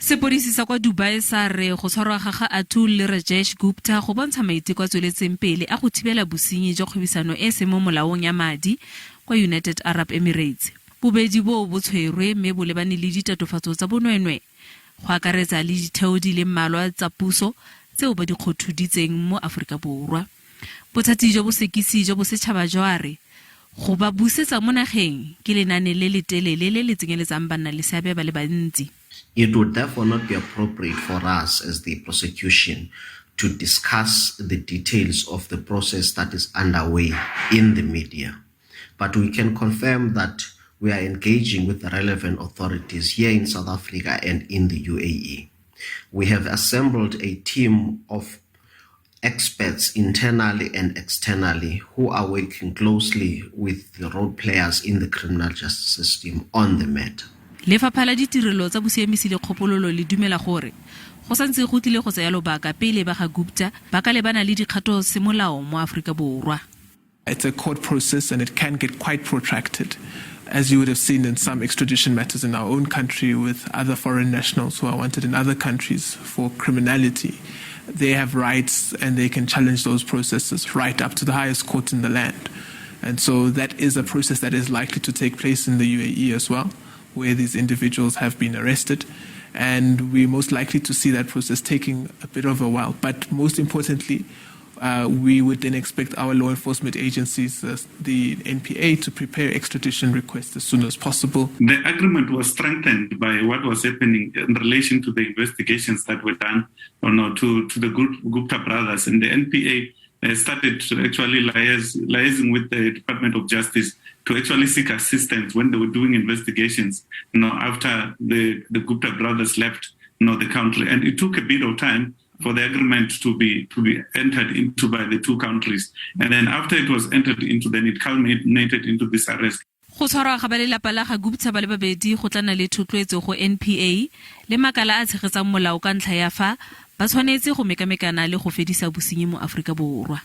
Sepodisi sa kwa Dubai sa re go tshwarwa ga Atul le Rajesh Gupta go bontsha maiteko a tsweletseng pele a go thibela bosenyi jwa kgwebisano e se mo molaong ya madi kwa United Arab Emirates. Bobedi bo tshwerwe mme bo lebane le ditatofatso tsa bonweenwee go akaretsa le ditheo di le mmalwa tsa puso tseo ba di kgothuditseng mo Afrika Borwa. Bothati jo bo sekisi jo bo setšhaba jwa re go ba busetsa mo nageng ke lenane le le telele le le tsenyeletsang banna le seabe ba le bantsi. It would therefore not be appropriate for us as the prosecution to discuss the details of the process that is underway in the media. But we can confirm that we are engaging with the relevant authorities here in South Africa and in the UAE. We have assembled a team of experts internally and externally who are working closely with the role players in the criminal justice system on the matter. Lefapha la ditirelo tsa bosiamisi le kgopololo le dumela gore go santse go tlile go tsaya lobaka pele ba ga Gupta ba ka lebana le dikgato semolao mo Afrika Borwa. It's a court process and it can get quite protracted, as you would have seen in some extradition matters in our own country with other foreign nationals who are wanted in other countries for criminality. They have rights and they can challenge those processes right up to the highest court in the land. And so that is a process that is likely to take place in the UAE as well, where these individuals have been arrested. And we're most likely to see that process taking a bit of a while. But most importantly, we would then expect our law enforcement agencies, the NPA, to prepare extradition requests as soon as possible. The agreement was strengthened by what was happening in relation to the investigations that were done to the Gupta brothers. And the NPA started to actually liaising with the Department of Justice to actually seek assistance when they were doing investigations, after the Gupta brothers left, the country. And it took a bit of time for the agreement to be entered into by the two countries. And then after it was entered into, then it culminated into this arrest. Go tshwarwa ga ba lelapa la ga Gupta ba le babedi go tlana le tlhotlheletso go NPA le makala a tshegetsang molao ka ntlha ya fa ba tshwanetse go mekamekana le go fedisa bosenyi mo Afrika Borwa.